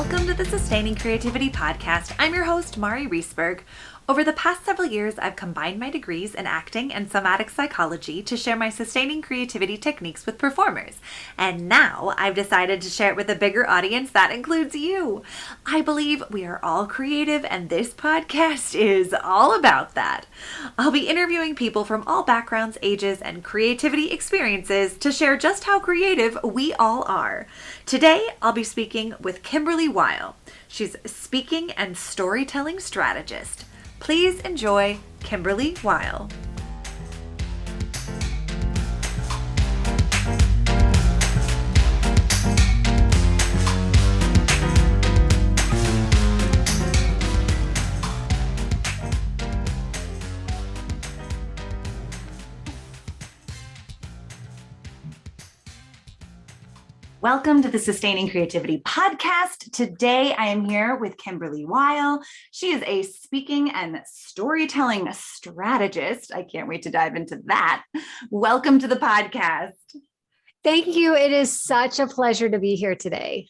Welcome to the Sustaining Creativity Podcast. I'm your host, Mari Riesberg. Over the past several years, I've combined my degrees in acting and somatic psychology to share my sustaining creativity techniques with performers. And now I've decided to share it with a bigger audience that includes you. I believe we are all creative, and this podcast is all about that. I'll be interviewing people from all backgrounds, ages, and creativity experiences to share just how creative we all are. Today, I'll be speaking with Kymberlee Weil. She's a speaking and storytelling strategist. Please enjoy Kymberlee Weil. Welcome to the Sustaining Creativity Podcast. Today, I am here with Kymberlee Weil. She is a speaking and storytelling strategist. I can't wait to dive into that. Welcome to the podcast. Thank you. It is such a pleasure to be here today.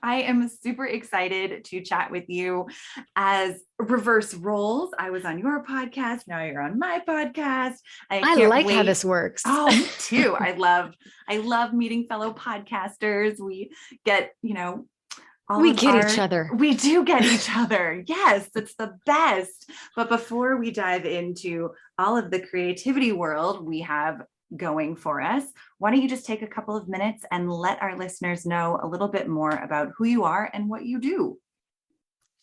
I am super excited to chat with you as reverse roles. I was on your podcast. Now you're on my podcast. I like how this works. Oh, me too. I love meeting fellow podcasters. We get, we get each other. We do get each other. Yes, it's the best. But before we dive into all of the creativity world we have going for us, why don't you just take a couple of minutes and let our listeners know a little bit more about who you are and what you do?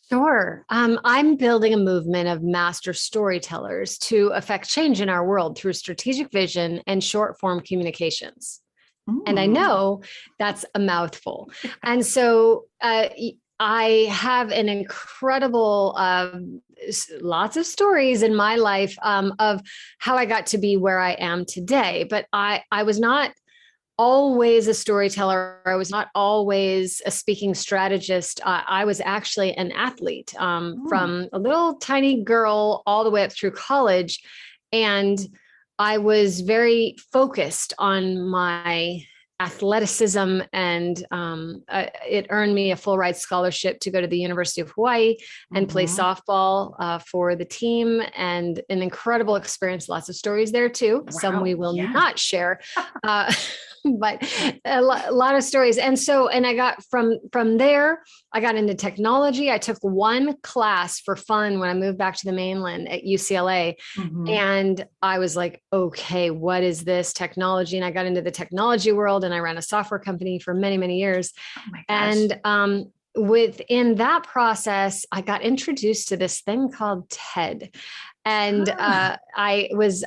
Sure. I'm building a movement of master storytellers to affect change in our world through strategic vision and short form communications. Ooh. And I know that's a mouthful. And so I have an incredible, lots of stories in my life of how I got to be where I am today. But I was not always a storyteller. I was not always a speaking strategist. I was actually an athlete from a little tiny girl all the way up through college. And I was very focused on my athleticism, and it earned me a full ride scholarship to go to the University of Hawaii and play softball for the team, and an incredible experience. Lots of stories there too. Wow. Some we will not share, but a lot of stories. And I got from there, I got into technology. I took one class for fun when I moved back to the mainland at UCLA. And I was like, okay, what is this technology? And I got into the technology world, and I ran a software company for many, many years. Oh my gosh. And within that process, I got introduced to this thing called TED. And I was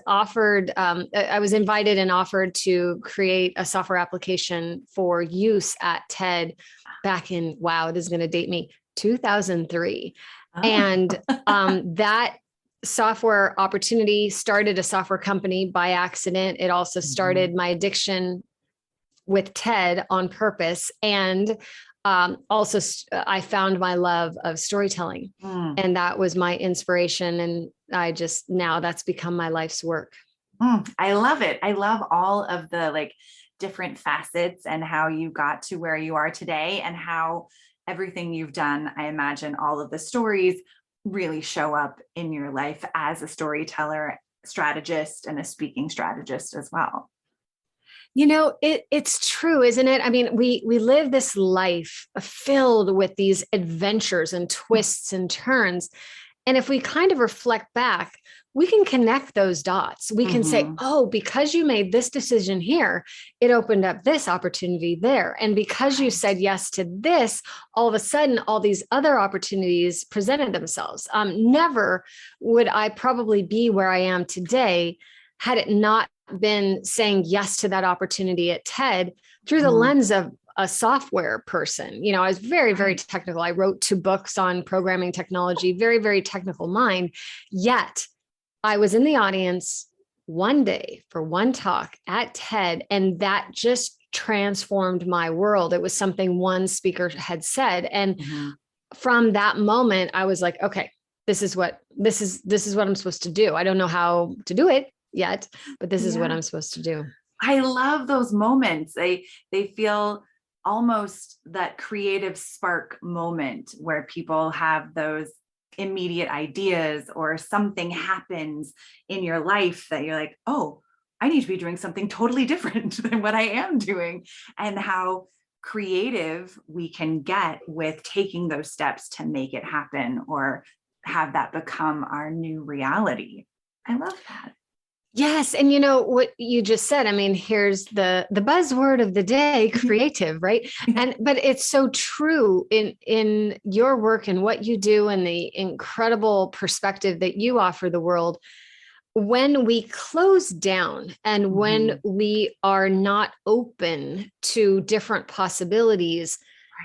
invited and offered to create a software application for use at TED back in, wow, this is going to date me, 2003. Oh. And that software opportunity started a software company by accident. It also started my addiction with TED on purpose. And also I found my love of storytelling, and that was my inspiration. And now that's become my life's work. I love it. I love all of the different facets and how you got to where you are today, and how everything you've done, I imagine all of the stories really show up in your life as a storyteller, strategist, and a speaking strategist as well. It's true, isn't it? I mean, we live this life filled with these adventures and twists and turns. And if we kind of reflect back, we can connect those dots. We can say, oh, because you made this decision here, it opened up this opportunity there. And because you said yes to this, all of a sudden, all these other opportunities presented themselves. Never would I probably be where I am today had it not been saying yes to that opportunity at TED through the lens of a software person. I was very, very technical. I wrote 2 books on programming technology, very, very technical mind. Yet I was in the audience one day for one talk at TED, and that just transformed my world. It was something one speaker had said. And from that moment, I was like, okay, this is what I'm supposed to do. I don't know how to do it yet, but this is what I'm supposed to do. I love those moments. They feel almost that creative spark moment where people have those immediate ideas or something happens in your life that you're like, oh, I need to be doing something totally different than what I am doing, and how creative we can get with taking those steps to make it happen or have that become our new reality. I love that. Yes. And what you just said, I mean, here's the buzzword of the day, creative, right? But it's so true in your work and what you do and the incredible perspective that you offer the world. When we close down and when we are not open to different possibilities,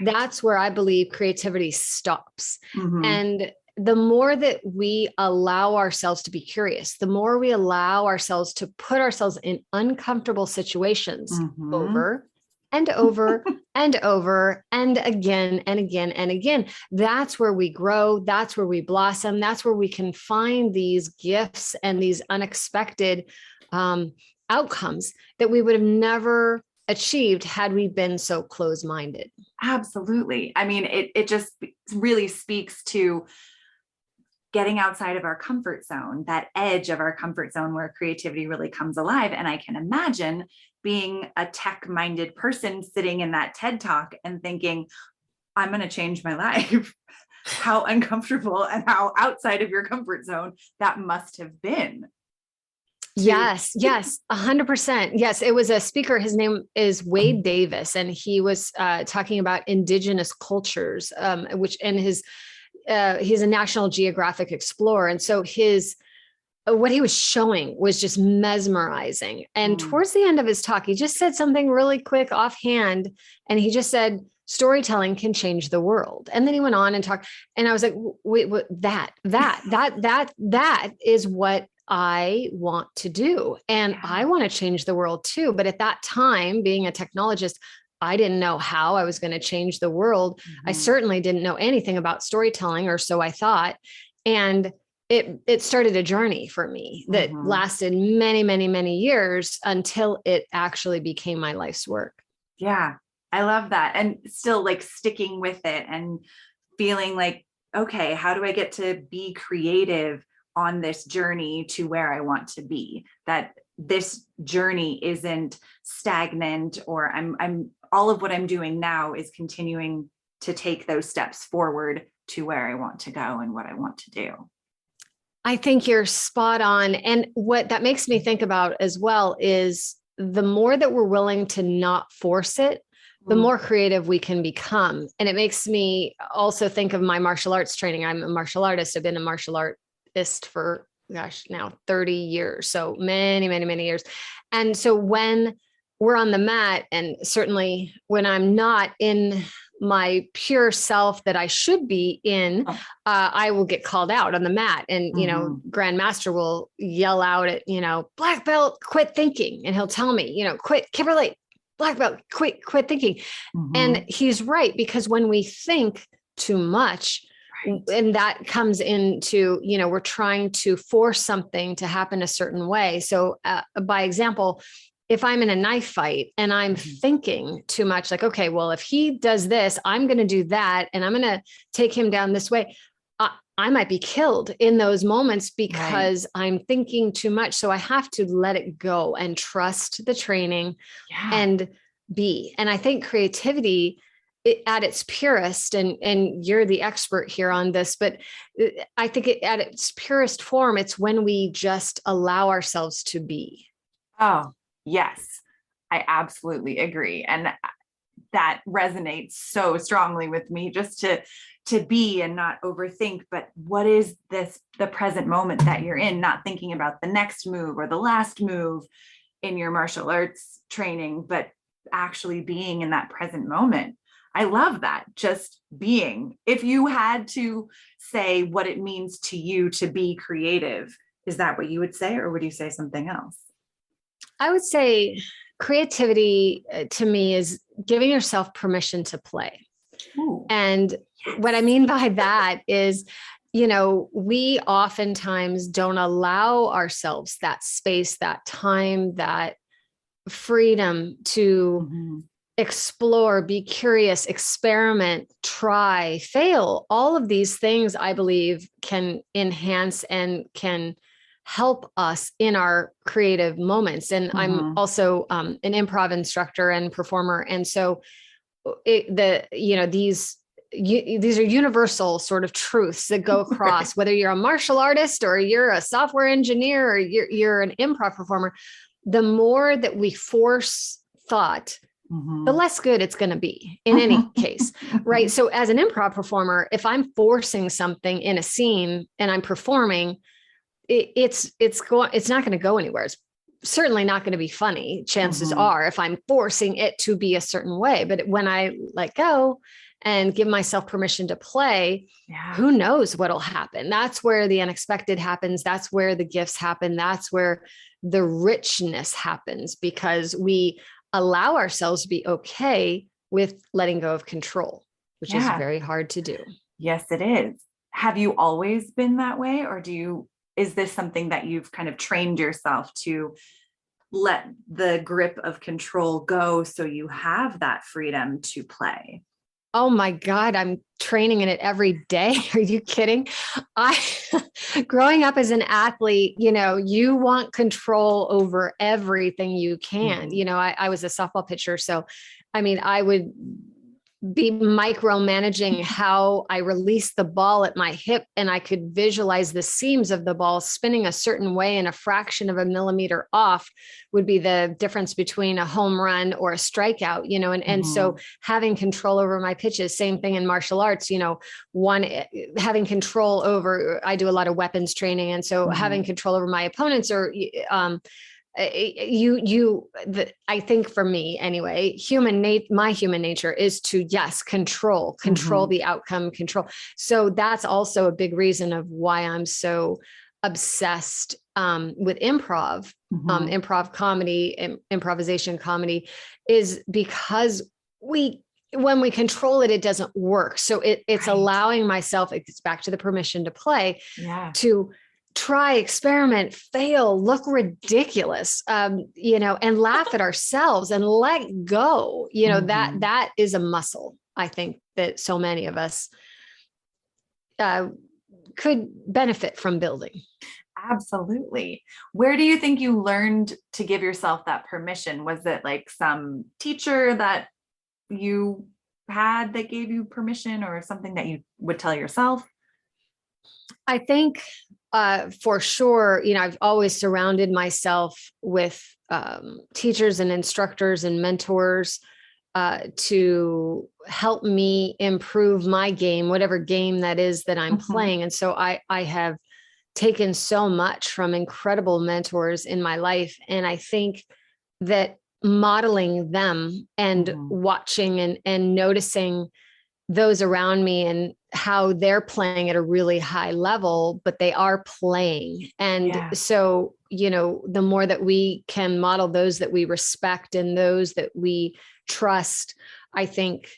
that's where I believe creativity stops. And the more that we allow ourselves to be curious, the more we allow ourselves to put ourselves in uncomfortable situations over and over and over and again and again and again, that's where we grow. That's where we blossom. That's where we can find these gifts and these unexpected outcomes that we would have never achieved had we been so closed-minded. Absolutely. I mean, it just really speaks to getting outside of our comfort zone, that edge of our comfort zone where creativity really comes alive. And I can imagine being a tech-minded person sitting in that TED Talk and thinking, I'm going to change my life. How uncomfortable and how outside of your comfort zone that must have been. Yes, 100%. Yes, it was a speaker. His name is Wade Davis, and he was talking about indigenous cultures, he's a National Geographic explorer. And so what he was showing was just mesmerizing. And towards the end of his talk, he just said something really quick offhand. And he just said, storytelling can change the world. And then he went on and talked. And I was like, wait, what, that is what I want to do. And I want to change the world too. But at that time, being a technologist, I didn't know how I was going to change the world. I certainly didn't know anything about storytelling, or so I thought. And it started a journey for me that lasted many, many, many years until it actually became my life's work. Yeah, I love that. And still like sticking with it and feeling like, okay, how do I get to be creative on this journey to where I want to be? That this journey isn't stagnant, or I'm all of what I'm doing now is continuing to take those steps forward to where I want to go and what I want to do. I think you're spot on. And what that makes me think about as well is the more that we're willing to not force it, the more creative we can become. And it makes me also think of my martial arts training. I'm a martial artist. I've been a martial artist for, now 30 years. So many, many, many years. And so when we're on the mat, and certainly when I'm not in my pure self that I should be in, I will get called out on the mat, and, Grandmaster will yell out at, black belt, quit thinking. And he'll tell me, quit, Kymberlee, black belt, quit thinking. And he's right, because when we think too much, and that comes into, we're trying to force something to happen a certain way. So by example, if I'm in a knife fight and I'm thinking too much, like, okay, well, if he does this, I'm going to do that, and I'm going to take him down this way, I might be killed in those moments because I'm thinking too much. So I have to let it go and trust the training and be. And I think creativity at its purest, and you're the expert here on this, but I think at its purest form, it's when we just allow ourselves to be. Oh, yes, I absolutely agree. And that resonates so strongly with me, just to be and not overthink. But what is the present moment that you're in, not thinking about the next move or the last move in your martial arts training, but actually being in that present moment. I love that. Just being. If you had to say what it means to you to be creative, is that what you would say, or would you say something else? I would say creativity to me is giving yourself permission to play. Ooh, and what I mean by that is, we oftentimes don't allow ourselves that space, that time, that freedom to explore, be curious, experiment, try, fail. All of these things, I believe, can enhance and can help us in our creative moments. And I'm also an improv instructor and performer. And so these are universal sort of truths that go across, whether you're a martial artist or you're a software engineer or you're an improv performer. The more that we force thought, the less good it's going to be in any case, right? So as an improv performer, if I'm forcing something in a scene and I'm performing, it's not going to go anywhere. It's certainly not going to be funny. Chances are, if I'm forcing it to be a certain way, but when I let go and give myself permission to play, who knows what'll happen? That's where the unexpected happens. That's where the gifts happen. That's where the richness happens, because we allow ourselves to be okay with letting go of control, which is very hard to do. Yes, it is. Have you always been that way? Or is this something that you've kind of trained yourself to let the grip of control go so you have that freedom to play? Oh my God, I'm training in it every day. Are you kidding? Growing up as an athlete, you want control over everything you can. I was a softball pitcher. So, I would be micromanaging how I release the ball at my hip, and I could visualize the seams of the ball spinning a certain way, and a fraction of a millimeter off would be the difference between a home run or a strikeout, and so having control over my pitches, same thing in martial arts, having control over, I do a lot of weapons training. And so having control over my opponents, or, I think for me anyway, my human nature is to, control the outcome, control. So that's also a big reason of why I'm so obsessed with improv, improv comedy, improvisation comedy, is because when we control it, it doesn't work. So it's allowing myself, it's back to the permission to play, to try, experiment, fail, look ridiculous, and laugh at ourselves and let go. That is a muscle, I think, that so many of us could benefit from building. Absolutely. Where do you think you learned to give yourself that permission? Was it like some teacher that you had that gave you permission, or something that you would tell yourself? I think for sure, I've always surrounded myself with teachers and instructors and mentors to help me improve my game, whatever game that is that I'm playing. And so I have taken so much from incredible mentors in my life. And I think that modeling them and watching and noticing those around me and how they're playing at a really high level, but they are playing. And so, the more that we can model those that we respect and those that we trust, I think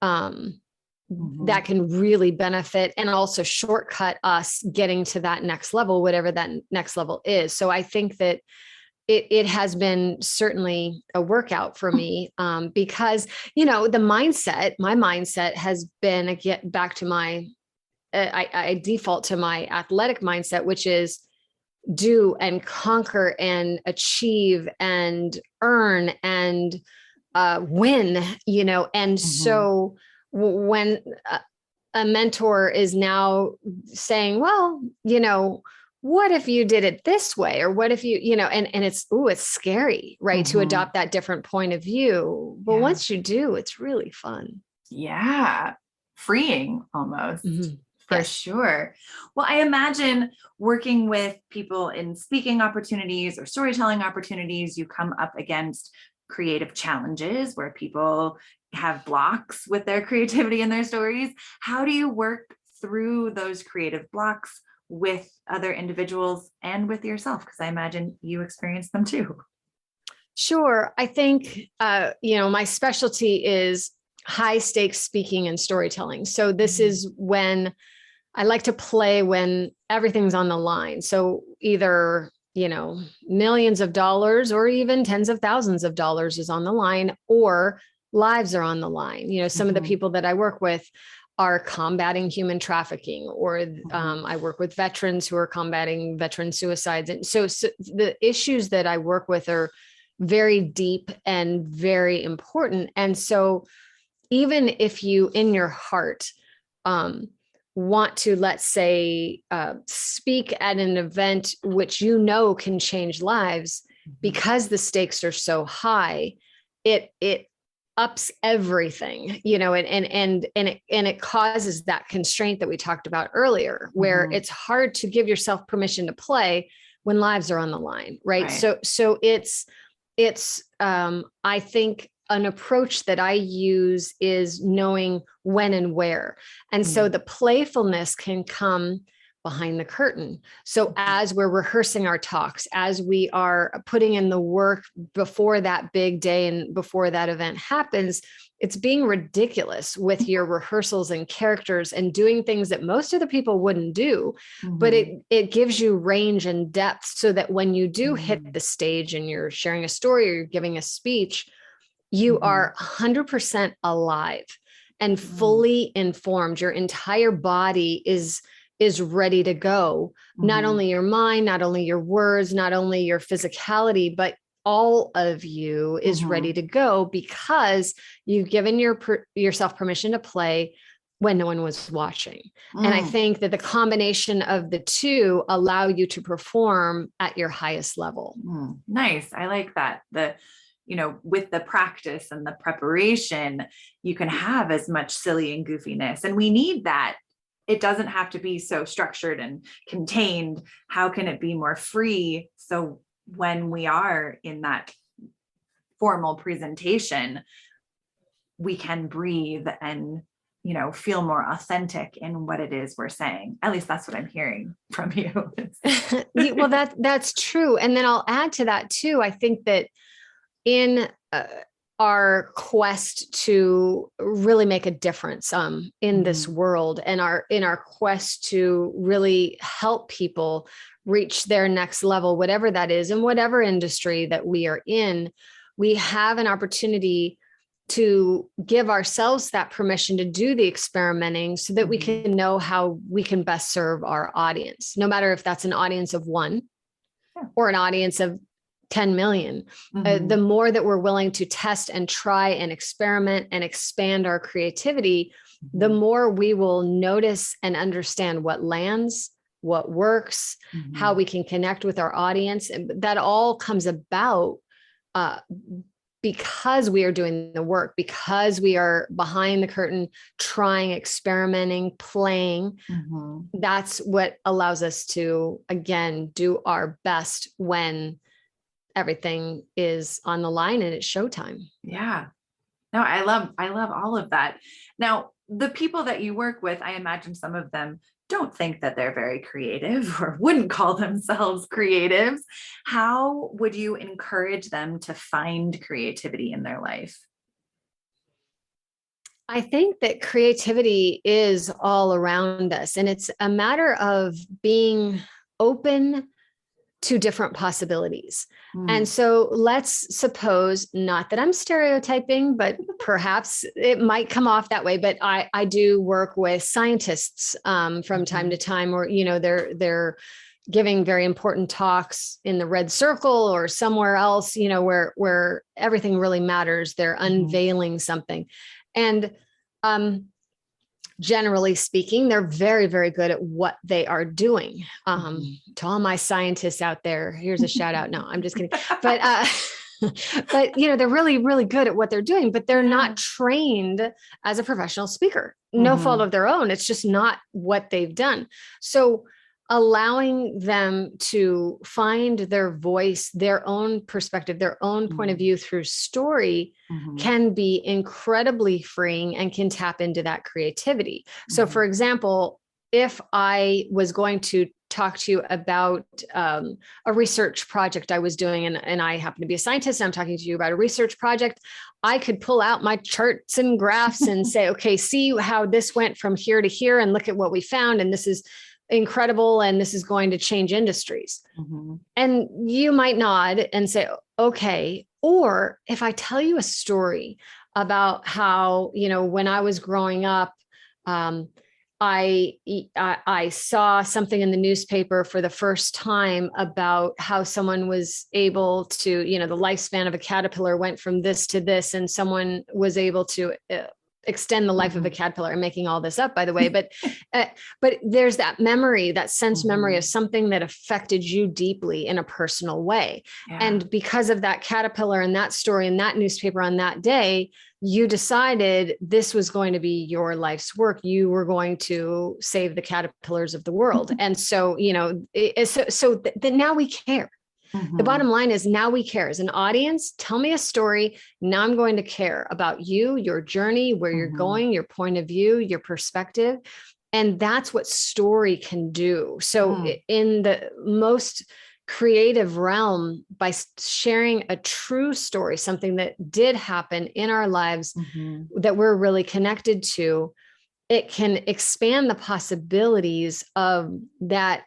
that can really benefit and also shortcut us getting to that next level, whatever that next level is. So I think that it has been certainly a workout for me because, my mindset has been, again, back to I default to my athletic mindset, which is do and conquer and achieve and earn and win, and so when a mentor is now saying, well, what if you did it this way? Or what if you, and it's scary, right? To adopt that different point of view. But once you do, it's really fun. Yeah. Freeing almost. For sure. Well, I imagine working with people in speaking opportunities or storytelling opportunities, you come up against creative challenges where people have blocks with their creativity and their stories. How do you work through those creative blocks with other individuals and with yourself? Because I imagine you experience them too. Sure. I think, my specialty is high stakes speaking and storytelling. So this is when I like to play when everything's on the line. So either, millions of dollars or even tens of thousands of dollars is on the line, or lives are on the line. Some of the people that I work with are combating human trafficking, or I work with veterans who are combating veteran suicides. And so the issues that I work with are very deep and very important. And so even if you, in your heart, want to, let's say, speak at an event which can change lives, because the stakes are so high, it ups everything, and it causes that constraint that we talked about earlier, where it's hard to give yourself permission to play when lives are on the line, right? So it's I think an approach that I use is knowing when and where. And so the playfulness can come behind the curtain. So as we're rehearsing our talks, as we are putting in the work before that big day and before that event happens, it's being ridiculous with your rehearsals and characters and doing things that most other people wouldn't do. But it gives you range and depth, so that when you do hit the stage and you're sharing a story or you're giving a speech, you are 100% alive and fully informed. Your entire body is ready to go. Not only your mind, not only your words, not only your physicality, but all of you is ready to go, because you've given yourself permission to play when no one was watching. And I think that the combination of the two allow you to perform at your highest level. Nice. I like that. With the practice and the preparation, you can have as much silly and goofiness. And we need that. It doesn't have to be so structured and contained. How can it be more free? So when we are in that formal presentation, we can breathe and, feel more authentic in what it is we're saying. At least that's what I'm hearing from you. Well, that's true. And then I'll add to that too. I think that in our quest to really make a difference in this world, and in our quest to really help people reach their next level, whatever that is, in whatever industry that we are in, we have an opportunity to give ourselves that permission to do the experimenting, so that we can know how we can best serve our audience, no matter if that's an audience of one or an audience of 10 million. The more that we're willing to test and try and experiment and expand our creativity, the more we will notice and understand what lands, what works, how we can connect with our audience. And that all comes about because we are doing the work, because we are behind the curtain, trying, experimenting, playing. That's what allows us to, again, do our best when everything is on the line and it's showtime. Yeah. No, I love all of that. Now, the people that you work with, I imagine some of them don't think that they're very creative or wouldn't call themselves creatives. How would you encourage them to find creativity in their life? I think that creativity is all around us, and it's a matter of being open to different possibilities. And so let's suppose, not that I'm stereotyping, but perhaps it might come off that way, but I do work with scientists from time to time, or, they're giving very important talks in the red circle or somewhere else, where everything really matters. They're unveiling something. And generally speaking, they're very, very good at what they are doing. To all my scientists out there, here's a shout out. No, I'm just kidding. But they're really, really good at what they're doing, but they're not trained as a professional speaker. No fault of their own. It's just not what they've done. So allowing them to find their voice, their own perspective, their own point of view through story can be incredibly freeing and can tap into that creativity. So for example, if I was going to talk to you about a research project I was doing, and I happen to be a scientist, and I'm talking to you about a research project, I could pull out my charts and graphs and say, okay, see how this went from here to here, and look at what we found. And this is incredible. And this is going to change industries. And you might nod and say, okay. Or if I tell you a story about how, when I was growing up, I saw something in the newspaper for the first time about how someone was able to, the lifespan of a caterpillar went from this to this, and someone was able to extend the life of a caterpillar. I'm making all this up, by the way, but there's that memory, that sense memory of something that affected you deeply in a personal way. Yeah. And because of that caterpillar and that story and that newspaper on that day, you decided this was going to be your life's work. You were going to save the caterpillars of the world. And so, then now we care. The bottom line is now we care. As an audience, tell me a story. Now I'm going to care about you, your journey, where you're going, your point of view, your perspective. And that's what story can do. So in the most creative realm, by sharing a true story, something that did happen in our lives that we're really connected to, it can expand the possibilities of that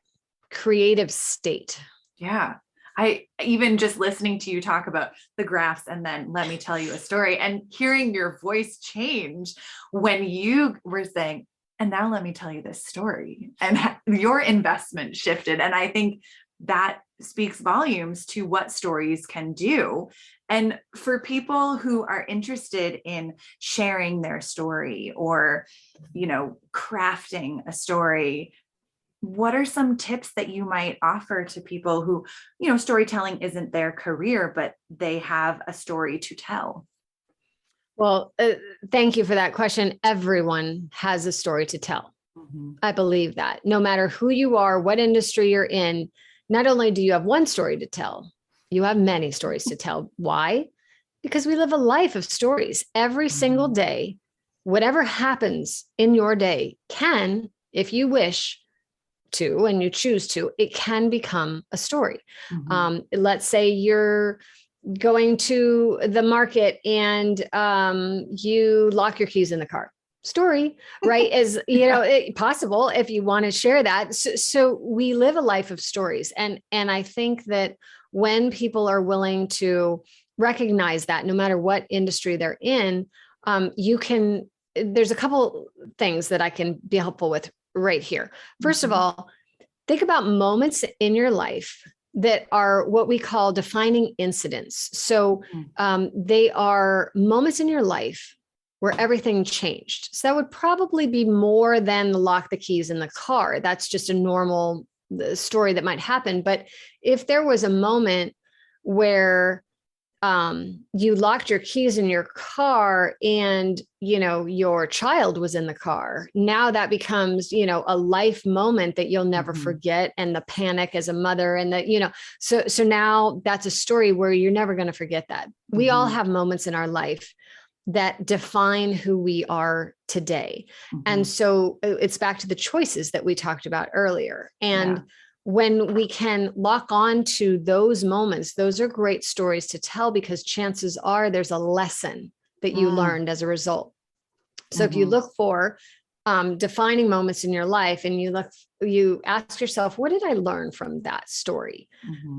creative state. Yeah. I even just listening to you talk about the graphs and then let me tell you a story, and hearing your voice change when you were saying, and now let me tell you this story, and your investment shifted. And I think that speaks volumes to what stories can do. And for people who are interested in sharing their story or, crafting a story, what are some tips that you might offer to people who, storytelling isn't their career, but they have a story to tell? Well, thank you for that question. Everyone has a story to tell. I believe that no matter who you are, what industry you're in, not only do you have one story to tell, you have many stories to tell. Why? Because we live a life of stories every single day. Whatever happens in your day can, if you wish to, and you choose to, it can become a story. Let's say you're going to the market and you lock your keys in the car. Story, right? Is, possible if you want to share that. So we live a life of stories. And I think that when people are willing to recognize that, no matter what industry they're in, there's a couple things that I can be helpful with right here. First of all, think about moments in your life that are what we call defining incidents. So they are moments in your life where everything changed. So that would probably be more than lock the keys in the car. That's just a normal story that might happen. But if there was a moment where you locked your keys in your car and, your child was in the car, now that becomes, a life moment that you'll never forget. And the panic as a mother and so now that's a story where you're never going to forget that. We all have moments in our life that define who we are today. And so it's back to the choices that we talked about earlier. And when we can lock on to those moments, those are great stories to tell, because chances are there's a lesson that you learned as a result. So if you look for defining moments in your life and you ask yourself, what did I learn from that story?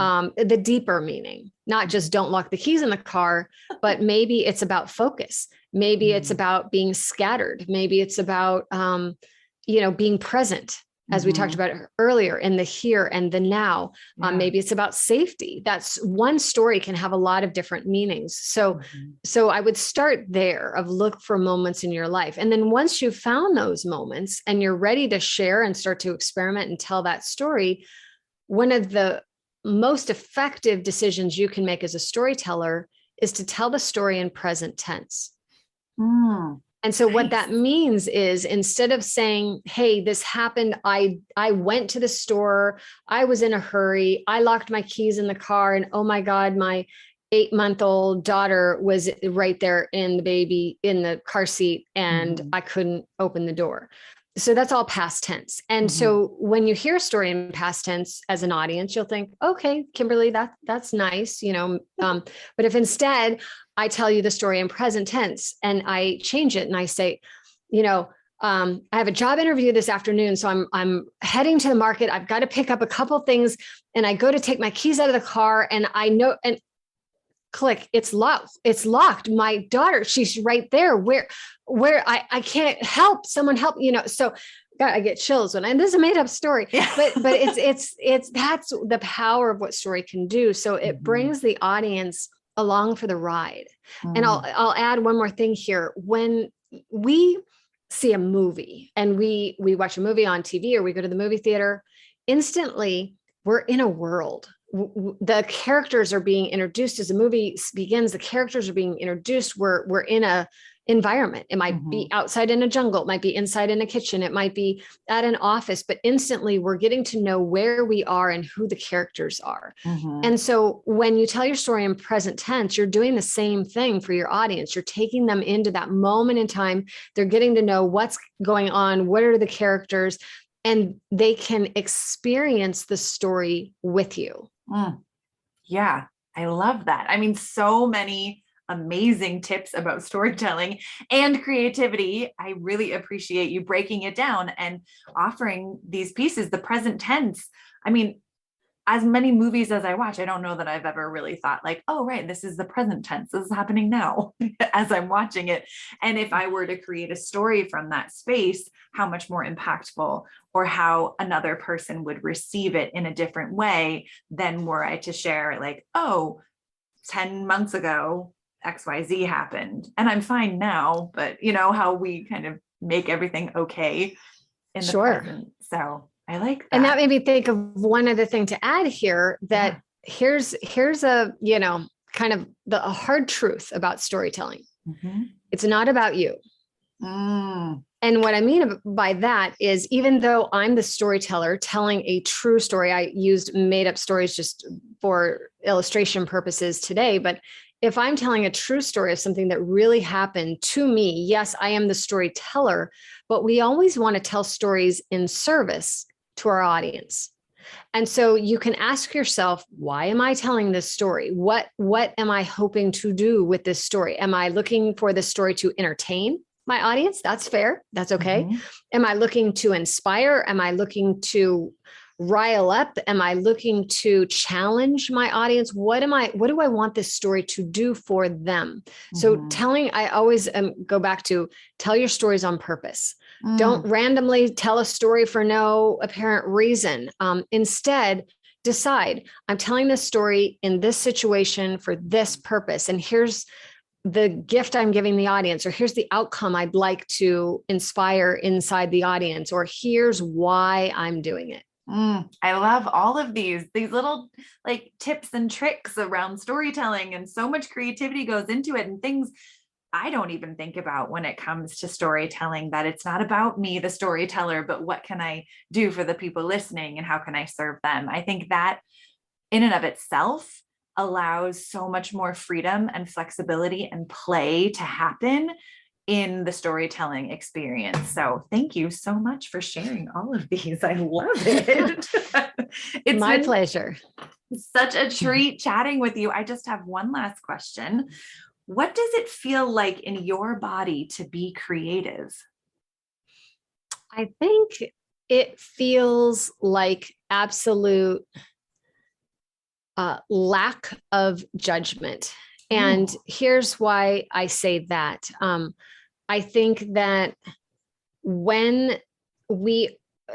The deeper meaning, not just don't lock the keys in the car, but maybe it's about focus. Maybe it's about being scattered. Maybe it's about, being present, as we talked about earlier, in the here and the now. Maybe it's about safety. That's one story can have a lot of different meanings. So I would start there of look for moments in your life. And then once you've found those moments and you're ready to share and start to experiment and tell that story, one of the most effective decisions you can make as a storyteller is to tell the story in present tense. And so what that means is, instead of saying, hey, this happened, I went to the store, I was in a hurry, I locked my keys in the car, and oh my God, my 8-month-old daughter was right there in the car seat, and I couldn't open the door. So that's all past tense. And so when you hear a story in past tense as an audience, you'll think, okay, Kymberlee, that's nice, but if instead I tell you the story in present tense and I change it and I say, I have a job interview this afternoon, so I'm heading to the market. I've got to pick up a couple things, and I go to take my keys out of the car, and I know, and click, it's locked. It's locked. My daughter, she's right there. Where I can't help, someone help, so God, I get chills and this is a made up story, but it's that's the power of what story can do. So it brings the audience along for the ride. And I'll add one more thing here. When we see a movie and we watch a movie on TV or we go to the movie theater, instantly we're in a world. The characters are being introduced as the movie begins. The characters are being introduced. We're in a environment. It might be outside in a jungle. It might be inside in a kitchen. It might be at an office, but instantly we're getting to know where we are and who the characters are. And so when you tell your story in present tense, you're doing the same thing for your audience. You're taking them into that moment in time. They're getting to know what's going on. What are the characters? And they can experience the story with you. Yeah, I love that. I mean, so many amazing tips about storytelling and creativity. I really appreciate you breaking it down and offering these pieces, the present tense. I mean, as many movies as I watch, I don't know that I've ever really thought like, oh, right, this is the present tense. This is happening now as I'm watching it. And if I were to create a story from that space, how much more impactful or how another person would receive it in a different way than were I to share like, oh, 10 months ago, XYZ happened and I'm fine now, but how we kind of make everything okay in the present. So I like that. And that made me think of one other thing to add here, that here's a, kind of a hard truth about storytelling. It's not about you. And what I mean by that is, even though I'm the storyteller telling a true story, I used made up stories just for illustration purposes today, but if I'm telling a true story of something that really happened to me, yes, I am the storyteller, but we always want to tell stories in service to our audience. And so you can ask yourself, why am I telling this story? What am I hoping to do with this story? Am I looking for this story to entertain my audience? That's fair. That's okay. Am I looking to inspire? Am I looking to rile up? Am I looking to challenge my audience? What do I want this story to do for them? So I always go back to tell your stories on purpose. Don't randomly tell a story for no apparent reason. Instead, decide, I'm telling this story in this situation for this purpose. And here's the gift I'm giving the audience, or here's the outcome I'd like to inspire inside the audience, or here's why I'm doing it. I love all of these little like tips and tricks around storytelling, and so much creativity goes into it, and things I don't even think about when it comes to storytelling, that it's not about me, the storyteller, but what can I do for the people listening and how can I serve them? I think that in and of itself allows so much more freedom and flexibility and play to happen in the storytelling experience. So thank you so much for sharing all of these. I love it. It's my pleasure. Such a treat chatting with you. I just have one last question. What does it feel like in your body to be creative? I think it feels like absolute lack of judgment. And here's why I say that. I think that when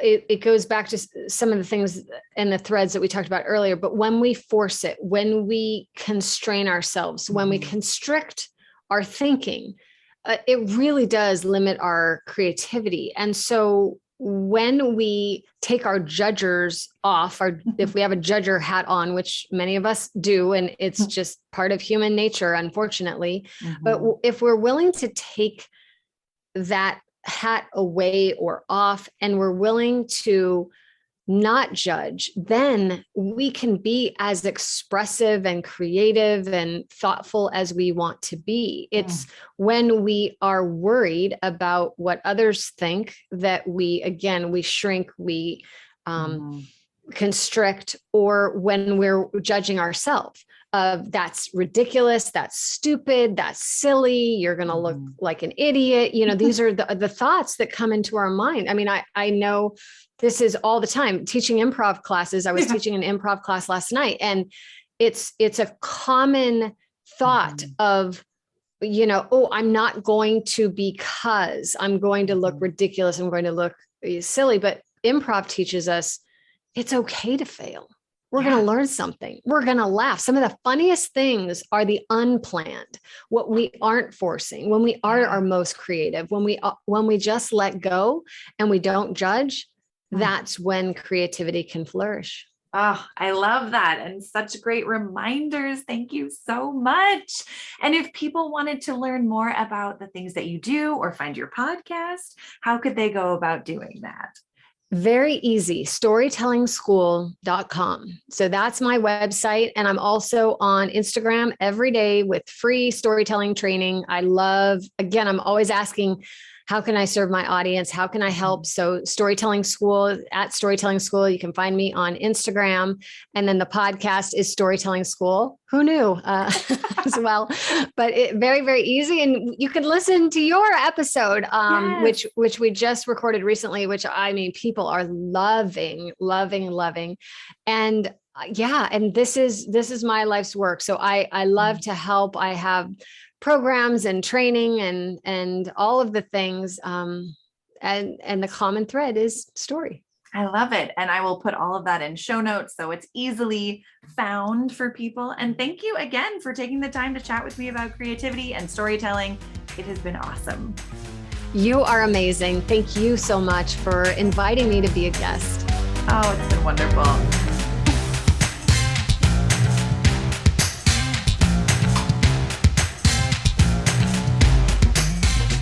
it goes back to some of the things and the threads that we talked about earlier, but when we force it, when we constrain ourselves, when we constrict our thinking, it really does limit our creativity. And so when we take our judgers off, or if we have a judger hat on, which many of us do, and it's just part of human nature, unfortunately, but if we're willing to take that hat away or off, and we're willing to not judge, then we can be as expressive and creative and thoughtful as we want to be. It's when we are worried about what others think that we shrink, we constrict, or when we're judging ourselves. That's ridiculous, that's stupid, that's silly, you're going to look like an idiot. These are the thoughts that come into our mind. I mean, I know this is all the time teaching improv classes. I was teaching an improv class last night, and it's a common thought of, oh, I'm not going to, because I'm going to look ridiculous. I'm going to look silly. But improv teaches us it's okay to fail. We're going to learn something. We're going to laugh. Some of the funniest things are the unplanned, what we aren't forcing, when we are our most creative, when we just let go and we don't judge, that's when creativity can flourish. Oh, I love that. And such great reminders. Thank you so much. And if people wanted to learn more about the things that you do or find your podcast, how could they go about doing that? Very easy, storytellingschool.com. So that's my website. And I'm also on Instagram every day with free storytelling training. I'm always asking, how can I serve my audience? How can I help? So Storytelling School, at Storytelling School, you can find me on Instagram. And then the podcast is Storytelling School. Who knew as well? But very, very easy. And you can listen to your episode, which we just recorded recently, which people are loving. And and this is my life's work. So I love to help. I have programs and training and all of the things. And the common thread is story. I love it. And I will put all of that in show notes so it's easily found for people. And thank you again for taking the time to chat with me about creativity and storytelling. It has been awesome. You are amazing. Thank you so much for inviting me to be a guest. Oh, it's been wonderful.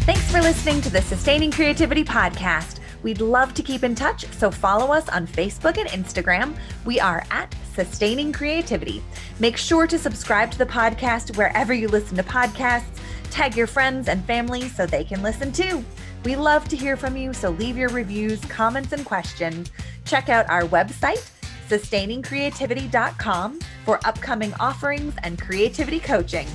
Thanks for listening to the Sustaining Creativity Podcast. We'd love to keep in touch, so follow us on Facebook and Instagram. We are at Sustaining Creativity. Make sure to subscribe to the podcast wherever you listen to podcasts. Tag your friends and family so they can listen too. We love to hear from you, so leave your reviews, comments, and questions. Check out our website, sustainingcreativity.com, for upcoming offerings and creativity coaching.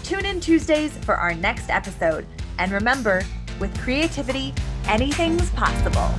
Tune in Tuesdays for our next episode. And remember, with creativity, anything's possible.